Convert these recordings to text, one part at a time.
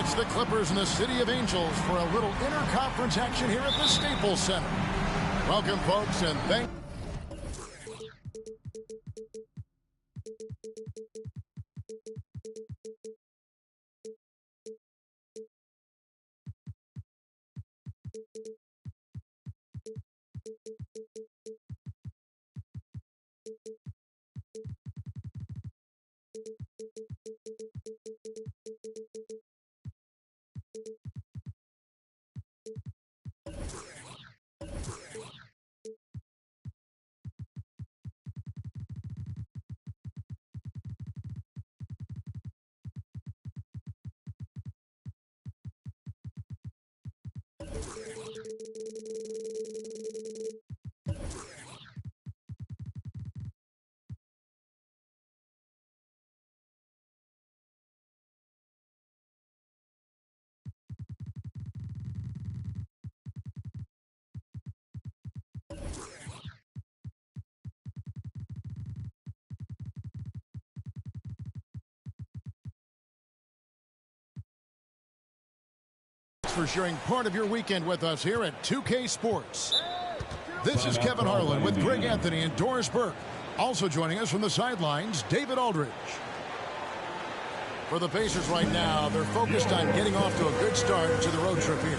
It's the Clippers and the City of Angels for a little interconference action here at the Staples Center. Welcome, folks, and thank you. For sharing part of your weekend with us here at 2K Sports. This is Kevin Harlan with Greg Anthony and Doris Burke. Also joining us from the sidelines, David Aldridge. For the Pacers right now, they're focused on getting off to a good start to the road trip here.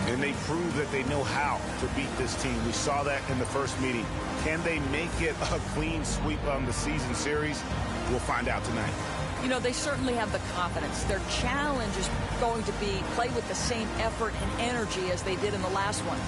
And they prove that they know how to beat this team. We saw that in the first meeting. Can they make it a clean sweep on the season series? We'll find out tonight. You know, they certainly have the confidence. Their challenge is going to be play with the same effort and energy as they did in the last one.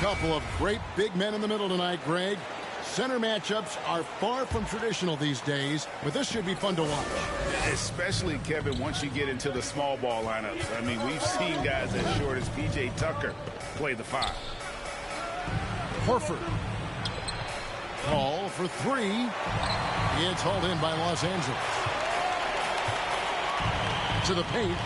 Couple of great big men in the middle tonight, Greg. Center matchups are far from traditional these days, but this should be fun to watch. Especially, Kevin, once you get into the small ball lineups. I mean, we've seen guys as short as P.J. Tucker play the 5. Horford. Call for 3. It's hauled in by Los Angeles. To the paint.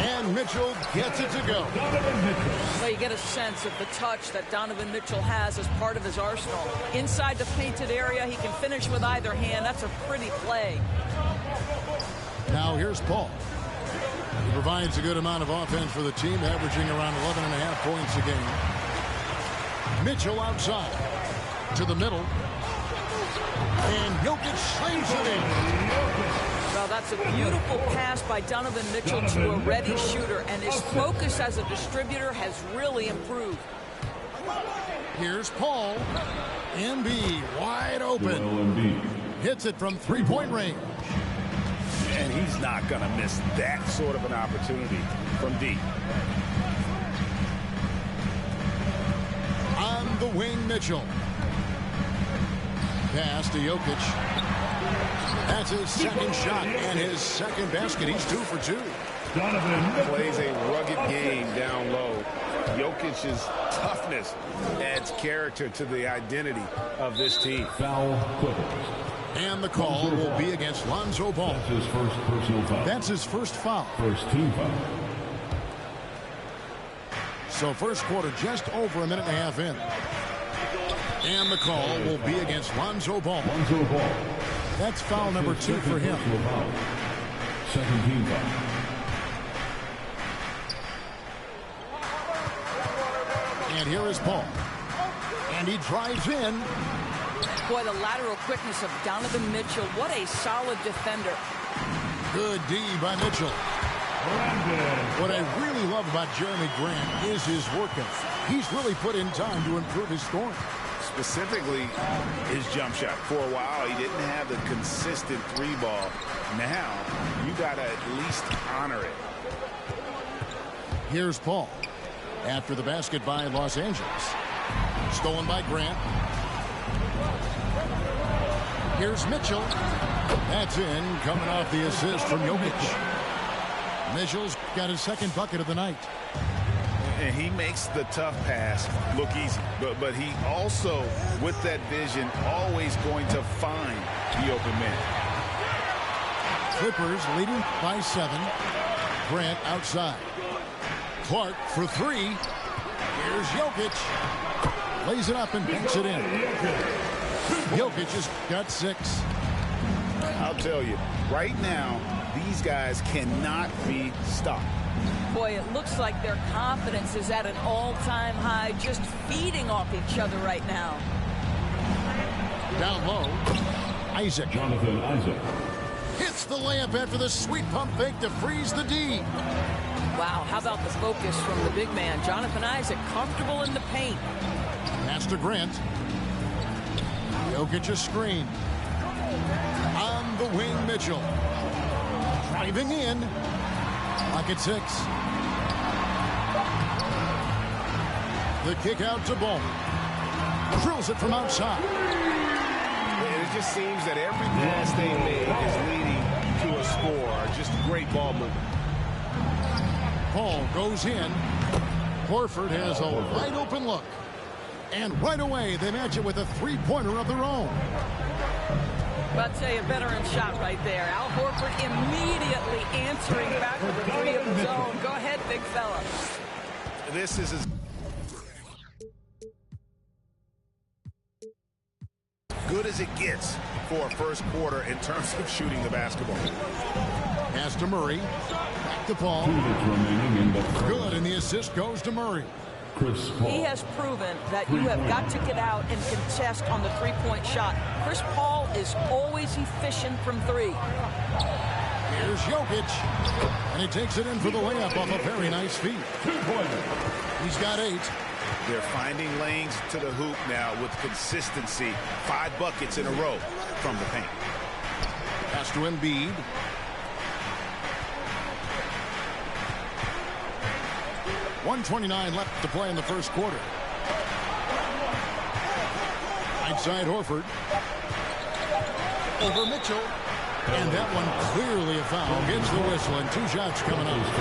And Mitchell gets it to go. Well, you get a sense of the touch that Donovan Mitchell has as part of his arsenal. Inside the painted area, he can finish with either hand. That's a pretty play. Now here's Paul. He provides a good amount of offense for the team, averaging around 11.5 points a game. Mitchell outside. To the middle. And Jokic slings it in. Well, that's a beautiful pass by Donovan Mitchell to a ready shooter, and his focus as a distributor has really improved. Here's Paul. Embiid wide open. Hits it from three-point range. And he's not going to miss that sort of an opportunity from deep. On the wing, Mitchell. Pass to Jokic. That's his second shot and his second basket. He's 2 for 2. Donovan plays a rugged game down low. Jokic's toughness adds character to the identity of this team. Foul. And the call will be against Lonzo Ball. That's his first personal foul. That's his first foul. First team foul. So first quarter just over a minute and a half in. And the call will be against Lonzo Ball. Lonzo Ball. That's foul number 2 for him. Second team foul. And here is Paul. And he drives in. Boy, the lateral quickness of Donovan Mitchell. What a solid defender. Good D by Mitchell. What I really love about Jeremy Grant is his work ethic. He's really put in time to improve his scoring. Specifically, his jump shot. For a while, he didn't have the consistent 3-ball. Now, you got to at least honor it. Here's Paul. After the basket by Los Angeles. Stolen by Grant. Here's Mitchell. That's in, coming off the assist from Jokic. Mitchell's got his second bucket of the night. And he makes the tough pass look easy. But he also, with that vision, always going to find the open man. Clippers leading by 7. Grant outside. Clark for 3. Here's Jokic. Lays it up and banks it in. Jokic has got 6. I'll tell you, right now, these guys cannot be stopped. Boy, it looks like their confidence is at an all-time high, just feeding off each other right now. Down low, Isaac. Jonathan Isaac. Hits the layup after the sweet pump fake to freeze the D. Wow, how about the focus from the big man? Jonathan Isaac, comfortable in the paint. Pass to Grant. Jokic a screen. On the wing, Mitchell. Driving in. Lock at 6. The kick out to Bowman. Drills it from outside. It just seems that every pass they made is leading to a score. Just great ball movement. Paul goes in. Horford has a wide open look. And right away, they match it with a three-pointer of their own. I'll tell you, veteran shot right there. Al Horford immediately answering back with a 3 of his own. Go ahead, big fella. This is as good as it gets for a first quarter in terms of shooting the basketball. Pass to Murray. Back to Paul. 2 minutes remaining in the first. Good, and the assist goes to Murray. Chris Paul. He has proven that you have got to get out and contest on the three-point shot. Chris Paul is always efficient from 3. Here's Jokic. And he takes it in for the layup off a very nice feed. 2-pointer. He's got 8. They're finding lanes to the hoop now with consistency. 5 buckets in a row from the paint. Pass to Embiid. .129 left to play in the first quarter. Right side Horford. Over Mitchell. And that one clearly a foul. Gets the whistle and 2 shots coming up.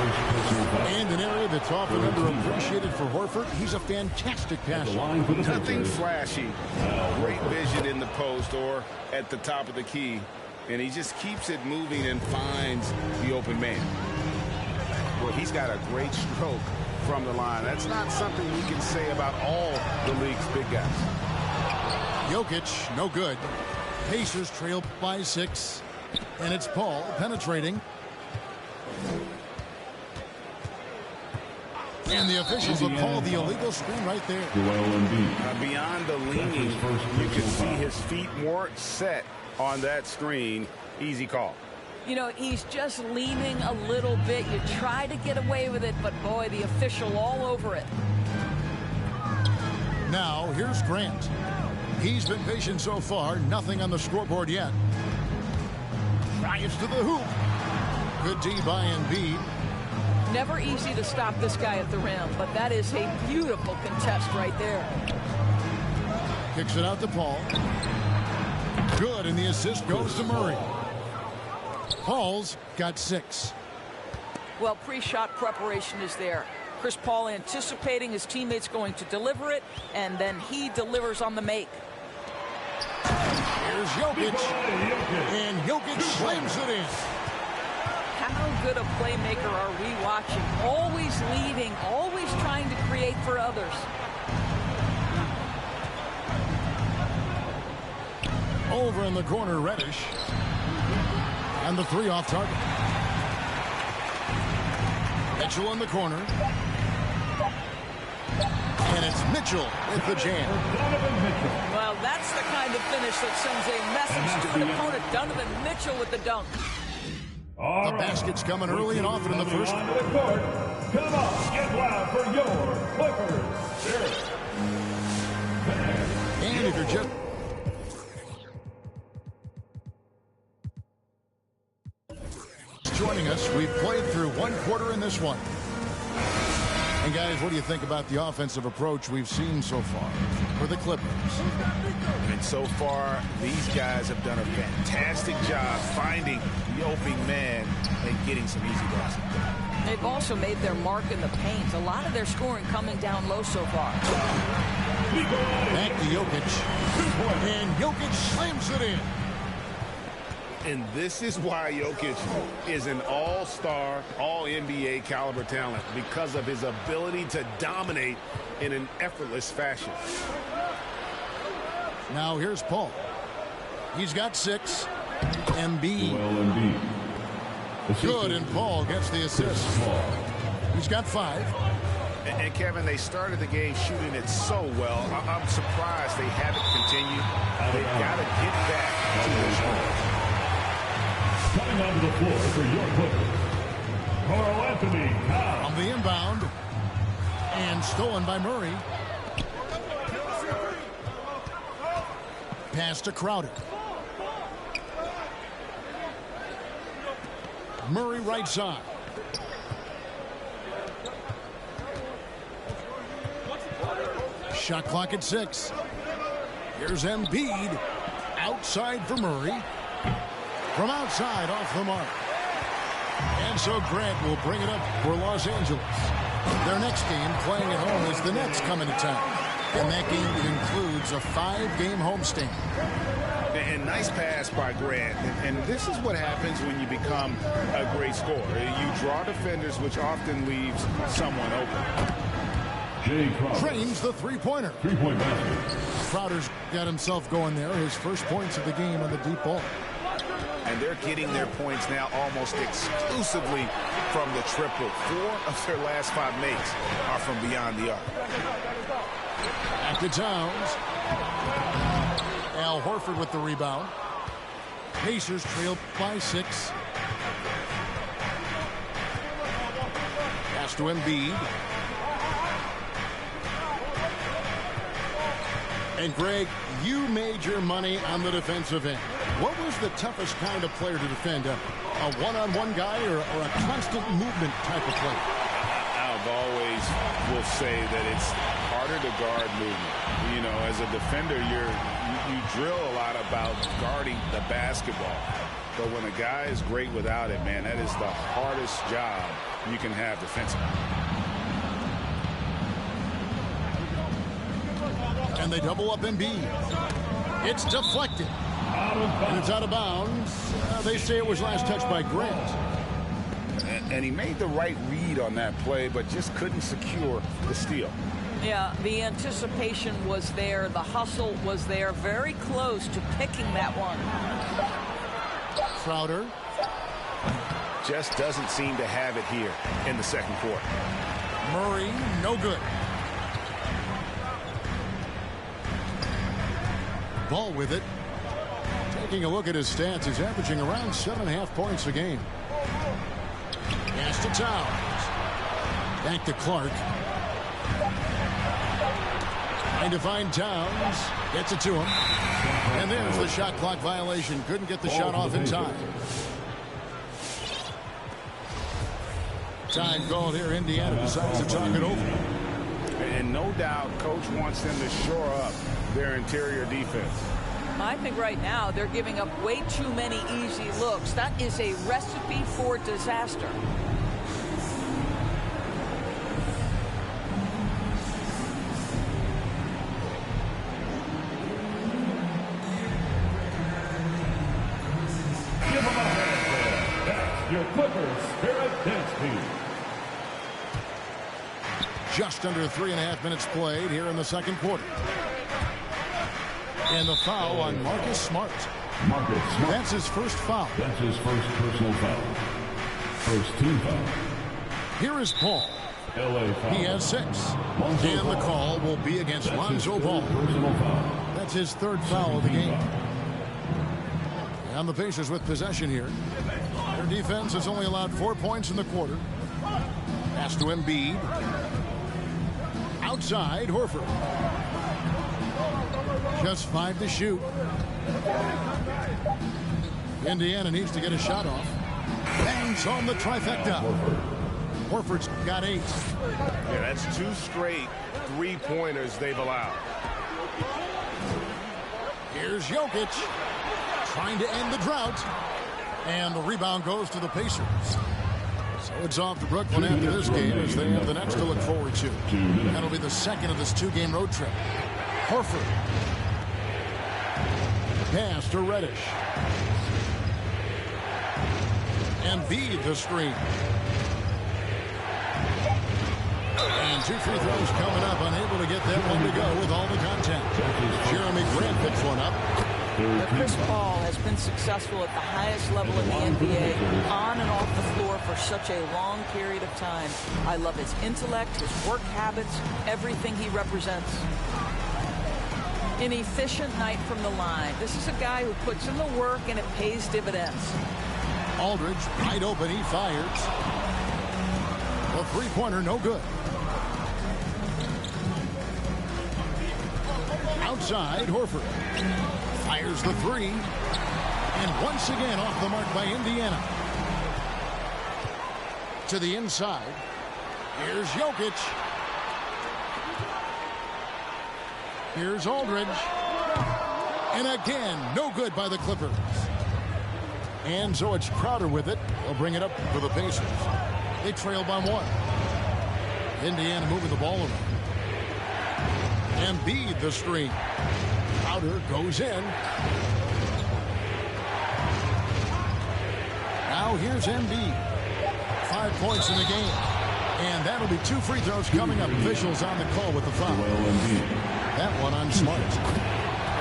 And an area that's often underappreciated for Horford. He's a fantastic passer. Nothing flashy. Great vision in the post or at the top of the key. And he just keeps it moving and finds the open man. Well, he's got a great stroke from the line. That's not something we can say about all the league's big guys. Jokic, no good. Pacers trail by 6. And it's Paul penetrating. And the officials have called the illegal screen right there. Beyond the leaning, you can see his feet more set on that screen. Easy call. You know, he's just leaning a little bit. You try to get away with it, but boy, the official all over it. Now, here's Grant. He's been patient so far. Nothing on the scoreboard yet. Drives to the hoop. Good D by Embiid. Never easy to stop this guy at the rim, but that is a beautiful contest right there. Kicks it out to Paul. Good, and the assist goes to Murray. Paul's got 6. Well, pre-shot preparation is there. Chris Paul anticipating his teammates going to deliver it, and then he delivers on the make. Here's Jokic. And Jokic slams it in. How good a playmaker are we watching? Always leading, always trying to create for others. Over in the corner, Reddish. And the 3 off target. Mitchell in the corner. And it's Mitchell with the jam. Well, that's the kind of finish that sends a message to an opponent. Donovan Mitchell with the dunk. The basket's coming early and often in the first. Come on, get loud for your Clippers. And if you're just joining us, we've played through 1 quarter in this one. And guys, what do you think about the offensive approach we've seen so far for the Clippers? And so far, these guys have done a fantastic job finding the open man and getting some easy baskets. They've also made their mark in the paint. A lot of their scoring coming down low so far. Back to Jokic. And Jokic slams it in. And this is why Jokic is an all-star, all-NBA caliber talent, because of his ability to dominate in an effortless fashion. Now here's Paul. He's got 6. Embiid. Good, and Paul gets the assist. He's got 5. And Kevin, they started the game shooting it so well. I'm surprised they haven't continued. They've got to get back to their strength. Coming onto the floor for your Clippers, Carl Anthony Towns. On the inbound. And stolen by Murray. Pass to Crowder. Murray right side. Shot clock at 6. Here's Embiid. Outside for Murray. From outside, off the mark. And so Grant will bring it up for Los Angeles. Their next game playing at home is the Nets coming to town. And that game includes a 5-game homestand. And nice pass by Grant. And this is what happens when you become a great scorer. You draw defenders, which often leaves someone open. Trains the three-pointer. Three-point basket. Crowder's got himself going there. His first points of the game on the deep ball. And they're getting their points now almost exclusively from the triple. 4 of their last 5 makes are from beyond the arc. Back to Towns. Al Horford with the rebound. Pacers trail by 6. Pass to Embiid. And Greg, you made your money on the defensive end. What was the toughest kind of player to defend? A one-on-one guy or a constant movement type of player? I've always will say that it's harder to guard movement. You know, as a defender, you drill a lot about guarding the basketball. But when a guy is great without it, man, that is the hardest job you can have defensively. And they double up Embiid. It's deflected. And it's out of bounds. They say it was last touched by Grant. And he made the right read on that play, but just couldn't secure the steal. Yeah, the anticipation was there. The hustle was there. Very close to picking that one. Crowder. Just doesn't seem to have it here in the second quarter. Murray, no good. Ball with it. Taking a look at his stats, he's averaging around 7.5 points a game. Pass to Towns. Back to Clark. Trying to find Towns. Gets it to him. And there's the shot clock violation. Couldn't get the shot off in time. Time called here. Indiana decides to talk it over. And no doubt, Coach wants them to shore up their interior defense. I think right now they're giving up way too many easy looks. That is a recipe for disaster. Give them a hand. That's your Clippers Spirit Dance Team. Just under 3.5 minutes played here in the second quarter. And the foul on Marcus Smart. That's his first foul. That's his first personal foul. First team foul. Here is Paul. LA foul. He has 6. And the call will be against Lonzo Ball. Personal foul. That's his third foul of the game. And the Pacers with possession here. Their defense has only allowed 4 points in the quarter. Pass to Embiid. Outside, Horford. Just 5 to shoot. Indiana needs to get a shot off. Bangs on the trifecta. Horford's got 8. Yeah, that's 2 straight 3-pointers they've allowed. Here's Jokic trying to end the drought. And the rebound goes to the Pacers. So it's off to Brooklyn after this game as they have the next to look forward to. That'll be the second of this 2-game road trip. Horford. Pass to Reddish. Embiid the screen. And 2 free throws coming up, unable to get that one to go with all the contact. Jeremy Grant picks one up. Chris Paul has been successful at the highest level in the NBA, on and off the floor for such a long period of time. I love his intellect, his work habits, everything he represents. An efficient night from the line. This is a guy who puts in the work and it pays dividends. Aldridge, wide open, he fires. A three-pointer, no good. Outside, Horford. Fires the three. And once again off the mark by Indiana. To the inside. Here's Jokic. Here's Aldridge. And again, no good by the Clippers. And so it's Crowder with it. They'll bring it up for the Pacers. They trail by 1. Indiana moving the ball around. Embiid the screen. Crowder goes in. Now here's Embiid. 5 points in the game. And that'll be 2 free throws coming up. Officials on the call with the foul. That one on Smart.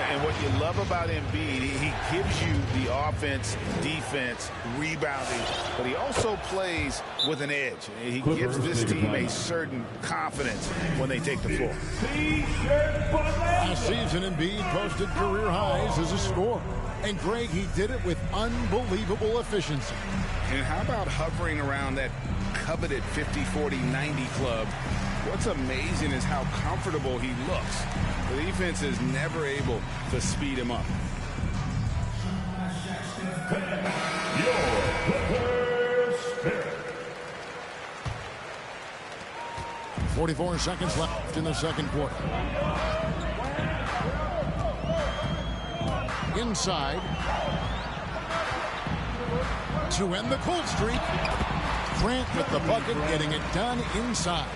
And what you love about Embiid, he gives you the offense, defense, rebounding, but he also plays with an edge. He gives this team a certain confidence when they take the floor. Last season, Embiid posted career highs as a scorer. And Greg, he did it with unbelievable efficiency. And how about hovering around that coveted 50, 40, 90 club? What's amazing is how comfortable he looks. The defense is never able to speed him up. Your Clippers. 44 seconds left in the second quarter. Inside. To end the cold streak. Grant with the bucket, getting it done inside.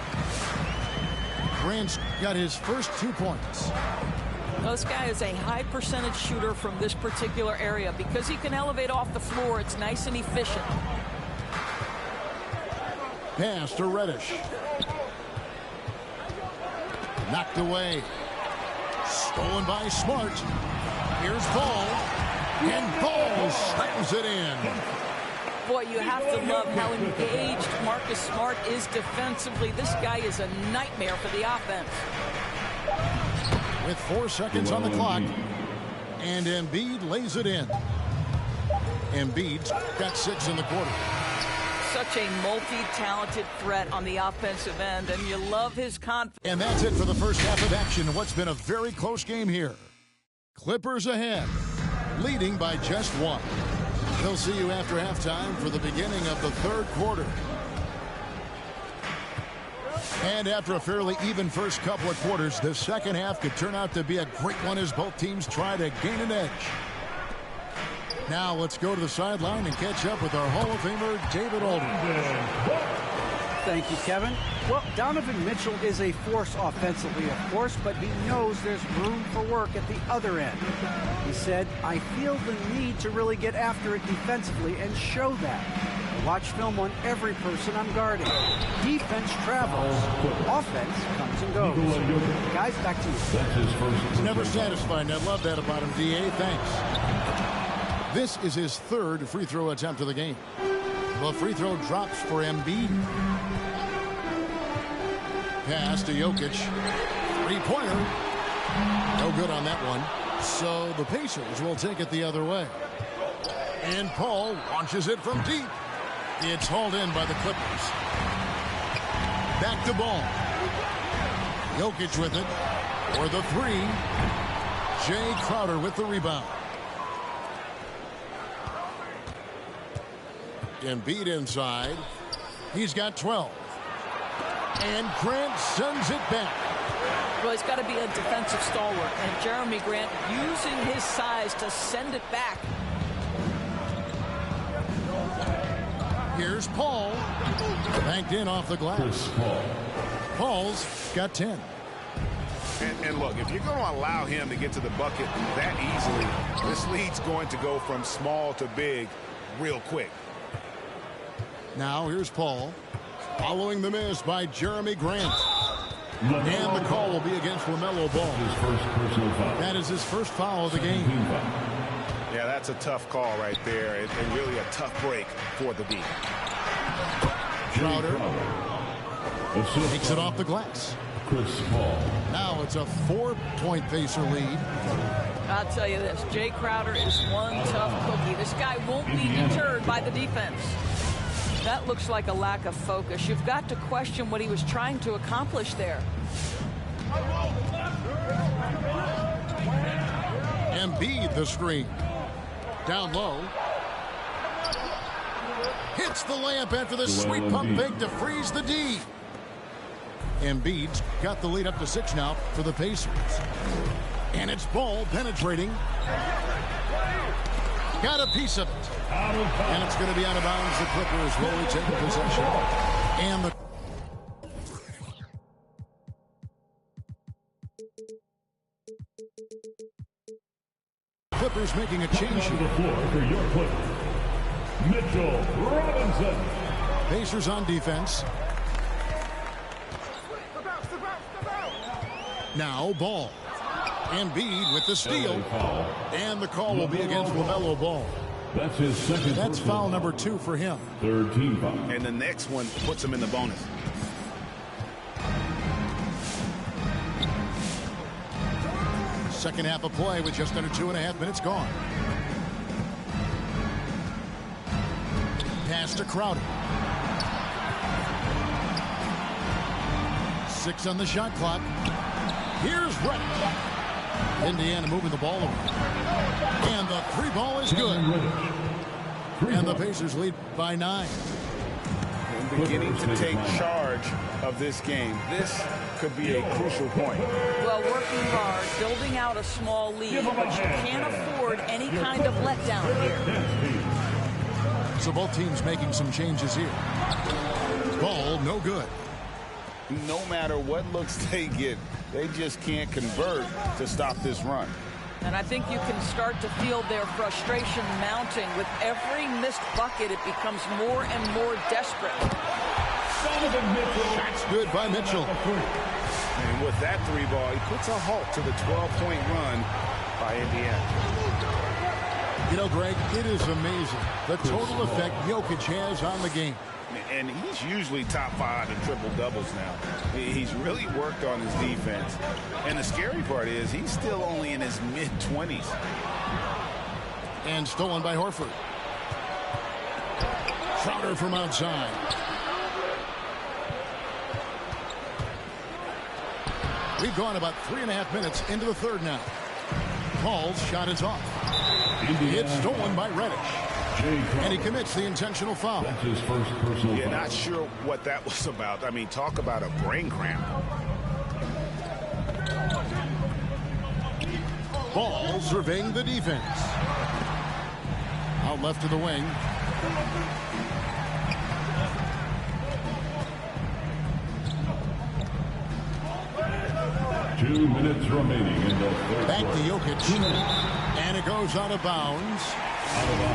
Grant's got his first 2 points. This guy is a high percentage shooter from this particular area. Because he can elevate off the floor, it's nice and efficient. Pass to Reddish. Knocked away. Stolen by Smart. Here's Ball. And Ball slams it in. Boy, you have to love how engaged Marcus Smart is defensively. This guy is a nightmare for the offense. With 4 seconds on the clock. And Embiid lays it in. Embiid's got 6 in the quarter. Such a multi-talented threat on the offensive end, and you love his confidence. And that's it for the first half of action in what's been a very close game here. Clippers ahead, leading by just 1. They'll see you after halftime for the beginning of the third quarter. And after a fairly even first couple of quarters, the second half could turn out to be a great one as both teams try to gain an edge. Now let's go to the sideline and catch up with our Hall of Famer, David Aldridge. Thank you, Kevin. Well, Donovan Mitchell is a force offensively, of course, but he knows there's room for work at the other end. He said, I feel the need to really get after it defensively and show that. I watch film on every person I'm guarding. Defense travels. Offense comes and goes. Guys, back to you. That's his first. Never satisfied, and I love that about him, D.A. Thanks. This is his third free throw attempt of the game. The free throw drops for Embiid. Pass to Jokic. Three-pointer. No good on that one. So the Pacers will take it the other way. And Paul launches it from deep. It's hauled in by the Clippers. Back to Ball. Jokic with it. For the three. Jay Crowder with the rebound. Embiid inside. He's got 12. And Grant sends it back. Well, he's got to be a defensive stalwart. And Jeremy Grant using his size to send it back. Here's Paul. Banked in off the glass. Paul's got 10. And look, if you're going to allow him to get to the bucket that easily, this lead's going to go from small to big real quick. Now here's Paul. Following the miss by Jeremy Grant. And the call will be against LaMelo Ball. That is his first foul of the game. Yeah, that's a tough call right there, and really a tough break for the D. Crowder takes it off the glass. Now it's a 4-point Pacer lead. I'll tell you this, Jay Crowder is one tough cookie. This guy won't be deterred by the defense. That looks like a lack of focus. You've got to question what he was trying to accomplish there. Embiid the screen. Down low. Hits the layup after the sweet pump fake to freeze the D. Embiid's got the lead up to 6 now for the Pacers. And it's Ball penetrating. Got a piece of it. And it's going to be out of bounds. The Clippers will retain possession. And the Clippers making a change on the floor for your Clippers, Mitchell Robinson. Pacers on defense. Now Ball. Embiid with the steal. And the call will be against LaMelo Ball. That's his second. That's foul number 2 for him. Third team foul. And the next one puts him in the bonus. Second half of play with just under 2.5 minutes gone. Pass to Crowder. 6 on the shot clock. Here's Reddish. Indiana moving the ball over. And the 3 ball is good. And the Pacers lead by 9. And beginning to take charge of this game. This could be a crucial point. Well, working hard, building out a small lead, but you can't afford any kind of letdown here. So both teams making some changes here. Ball no good. No matter what looks they get, they just can't convert to stop this run. And I think you can start to feel their frustration mounting. With every missed bucket, it becomes more and more desperate. That's good by Mitchell. And with that 3 ball, he puts a halt to the 12-point run by Indiana. You know, Greg, it is amazing the total effect Jokic has on the game. And he's usually top 5 in triple-doubles now. He's really worked on his defense. And the scary part is he's still only in his mid-20s. And stolen by Horford. Crowder from outside. We've gone about 3.5 minutes into the third now. Paul's shot is off. It's stolen by Reddish. And he commits the intentional foul. That's his first personal foul. Not sure what that was about. I mean, talk about a brain cramp. Ball surveying the defense. Out left to the wing. Two minutes remaining in the third. Back to Jokic. And it goes out of bounds.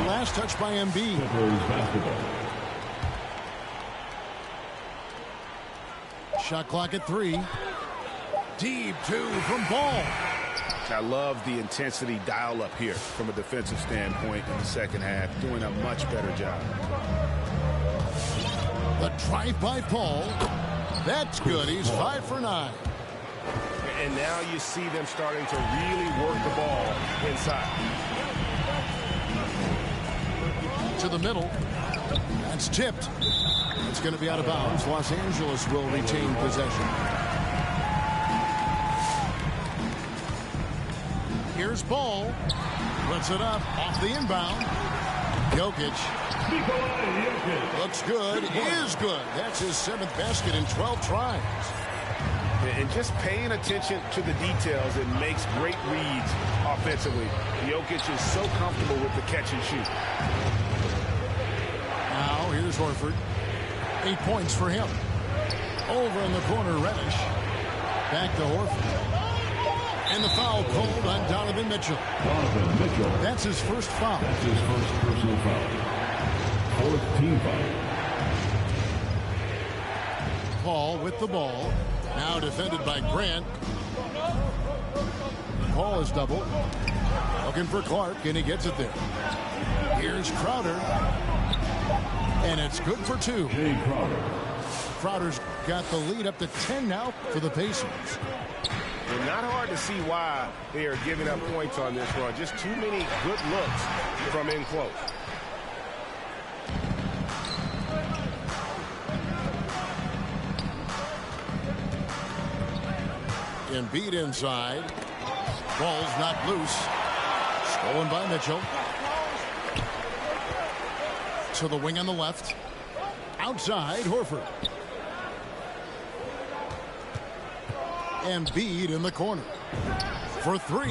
Last touch by Embiid. Shot clock at 3. Deep 2 from Ball. I love the intensity dial up here from a defensive standpoint in the second half. Doing a much better job. The drive by Paul. That's good. He's 5 for 9. And now you see them starting to really work the ball inside. To the middle. That's tipped. It's going to be out of bounds. Los Angeles will retain possession. Here's Ball. Puts it up off the inbound. Jokic. Looks good. Is good. That's his 7th basket in 12 tries. And just paying attention to the details, it makes great reads offensively. Jokic is so comfortable with the catch and shoot. Now here's Horford. 8 points for him. Over in the corner, Reddish. Back to Horford. And the foul called on Donovan Mitchell. Donovan Mitchell. That's his first foul. That's his first personal foul. Fourth team foul. Paul with the ball. Now defended by Grant. Paul is doubled. Looking for Clark, and he gets it there. Here's Crowder. And it's good for 2. Jay Crowder. Crowder's got the lead up to 10 now for the Pacers. Well, not hard to see why they are giving up points on this run. Just too many good looks from in close. Embiid inside. Ball's not loose. Stolen by Mitchell. To the wing on the left. Outside, Horford. Embiid in the corner. For 3.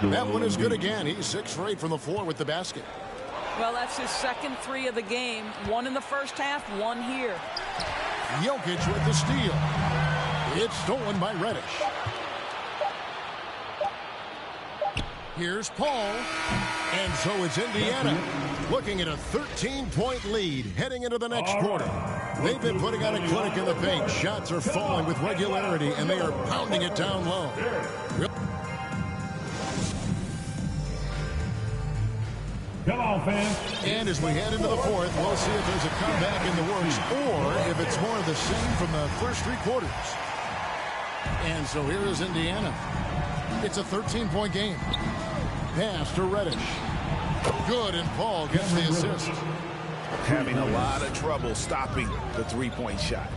That one is good again. He's 6 for 8 from the floor with the basket. Well, that's his second 3 of the game. 1 in the first half, 1 here. Jokic with the steal. It's stolen by Reddish. Here's Paul. And so it's Indiana looking at a 13-point lead heading into the next quarter. They've been putting out a clinic in the paint. Shots are falling with regularity, and they are pounding it down low. Come on, fans. And as we head into the fourth, we'll see if there's a comeback in the works or if it's more of the same from the first 3 quarters. And so here is Indiana. It's a 13-point game. Pass to Reddish. Good, and Paul gets the assist. Having a lot of trouble stopping the 3-point shot.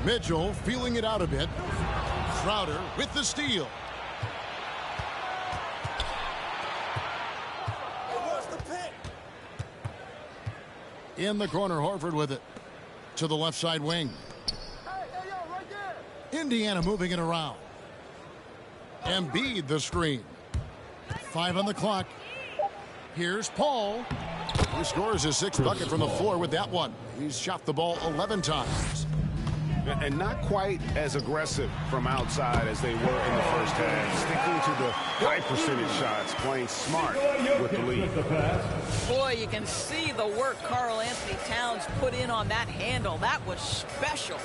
Mitchell feeling it out a bit. Crowder with the steal. In the corner, Horford with it. To the left side wing. Indiana moving it around. Embiid the screen. 5 on the clock. Here's Paul. He scores his 6th bucket from the floor with that one. He's shot the ball 11 times. And not quite as aggressive from outside as they were in the first half. Sticking to the high percentage shots, playing smart with the lead. Boy, you can see the work Karl Anthony Towns put in on that handle. That was special.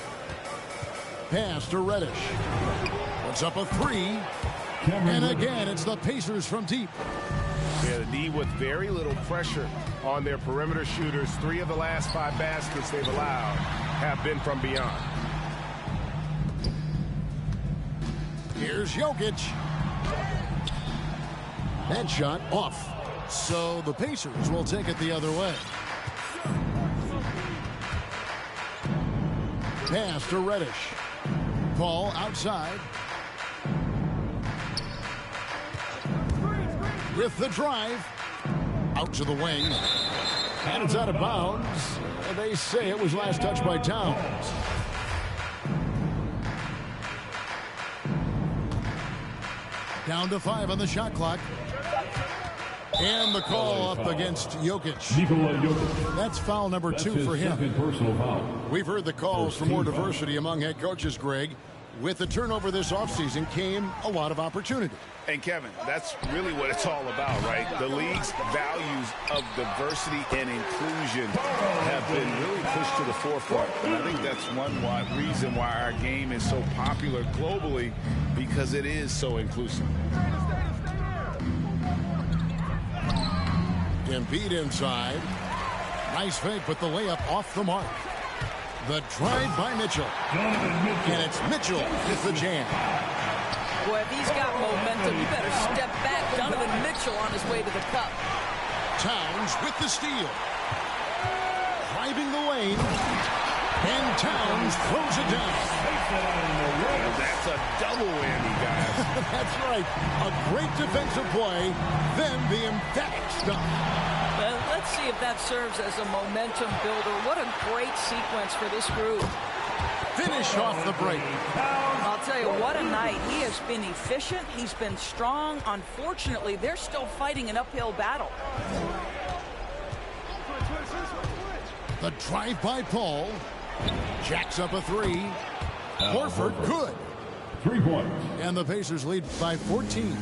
Pass to Reddish. Puts up a 3. And again, it's the Pacers from deep. Yeah, the D with very little pressure on their perimeter shooters. 3 of the last 5 baskets they've allowed have been from beyond. Here's Jokic. That shot off. So the Pacers will take it the other way. Pass to Reddish. Paul outside. With the drive. Out to the wing. And it's out of bounds. They say it was last touched by Towns. Down to 5 on the shot clock. And the call up against Jokic. Nico Jokic. That's foul number 2 for him. Second personal foul. We've heard the calls for more diversity among head coaches, Greg. With the turnover this offseason came a lot of opportunity. And Kevin, that's really what it's all about, right? The league's values of diversity and inclusion have been really pushed to the forefront. And I think that's one reason why our game is so popular globally, because it is so inclusive. Embiid inside. Nice fake, but the layup off the mark. The drive by Mitchell. And it's Mitchell with the jam. Boy, if he's got momentum, you better step back. Donovan Mitchell on his way to the cup. Towns with the steal. Driving the lane. And Towns throws it down. That's a double whammy, guys. That's right. A great defensive play, then the emphatic stop. Well, let's see if that serves as a momentum builder. What a great sequence for this group. Finish off the break. I'll tell you, what a night. He has been efficient. He's been strong. Unfortunately, they're still fighting an uphill battle. The drive by Paul. Jacks up a three. Horford good. 3 points. And the Pacers lead by 14.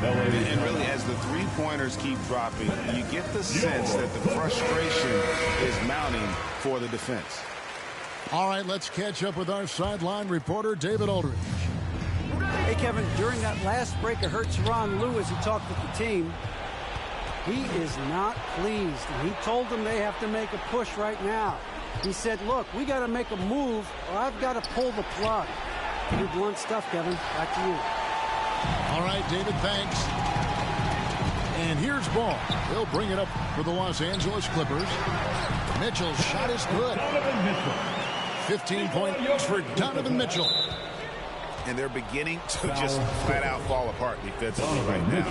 And really, as the three-pointers keep dropping, you get the sense that the frustration is mounting for the defense. All right, let's catch up with our sideline reporter, David Aldridge. Hey, Kevin, during that last break, I heard Tyronn Lue as he talked with the team. He is not pleased. And he told them they have to make a push right now. He said, look, we got to make a move or I've got to pull the plug. Pretty blunt stuff, Kevin. Back to you. All right, David, thanks. And here's Ball. He'll bring it up for the Los Angeles Clippers. Mitchell's shot is good. 15 points for Donovan Mitchell. And they're beginning to just flat out fall apart defensively right now,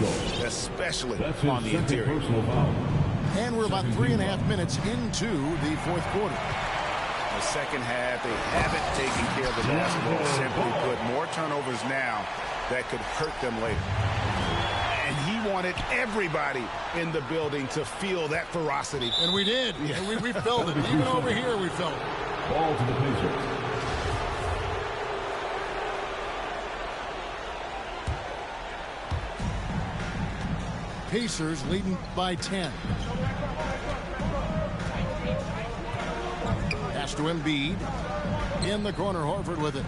especially on the interior. And we're about 3.5 minutes into the fourth quarter. The second half, they haven't taken care of the basketball. Simply put, more turnovers now that could hurt them later. And he wanted everybody in the building to feel that ferocity. And we did. Yeah. And we felt it. Even over here, we felt it. Ball to the Pacers. Pacers leading by 10. Pass to Embiid. In the corner, Horford with it.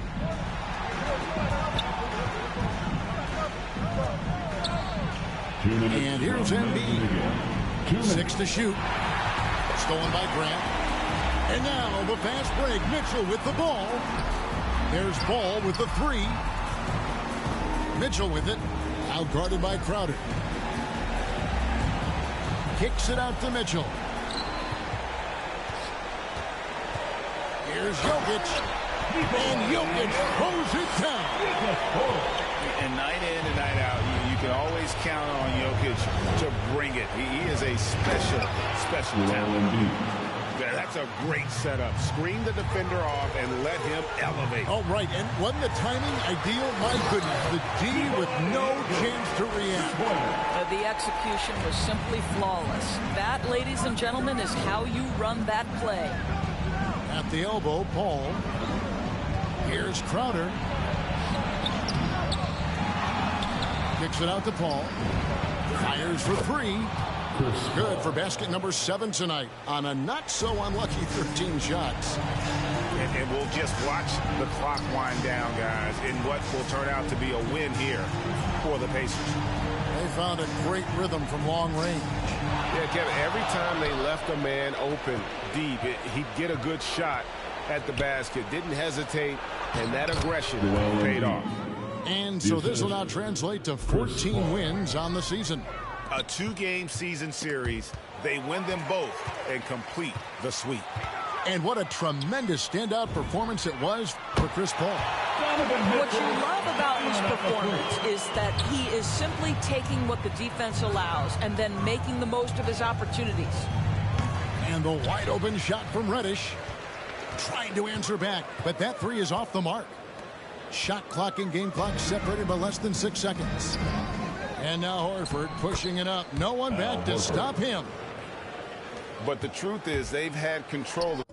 And here's Embiid. 6 to shoot. Stolen by Grant. And now the fast break. Mitchell with the ball. There's Ball with the three. Mitchell with it. Out guarded by Crowder. Kicks it out to Mitchell. Here's Jokic. And Jokic throws it down. And night in and night out, you can always count on Jokic to bring it. He is a special talent. That's a great setup. Screen the defender off and let him elevate. Oh, right. And wasn't the timing ideal? My goodness. The D with no chance to react. The execution was simply flawless. That, ladies and gentlemen, is how you run that play. At the elbow, Paul. Here's Crowder. Kicks it out to Paul. Fires for three. Good for basket number 7 tonight on a not-so-unlucky 13 shots. And we'll just watch the clock wind down, guys, in what will turn out to be a win here for the Pacers. They found a great rhythm from long range. Yeah, Kevin, every time they left a man open deep, he'd get a good shot at the basket. Didn't hesitate, and that aggression paid off. And so this will now translate to 14 wins on the season. A 2-game season series. They win them both and complete the sweep. And what a tremendous standout performance it was for Chris Paul. What you love about his performance is that he is simply taking what the defense allows and then making the most of his opportunities. And the wide open shot from Reddish. Trying to answer back, but that three is off the mark. Shot clock and game clock separated by less than 6 seconds. And now Horford pushing it up. No one back to stop him. But the truth is they've had control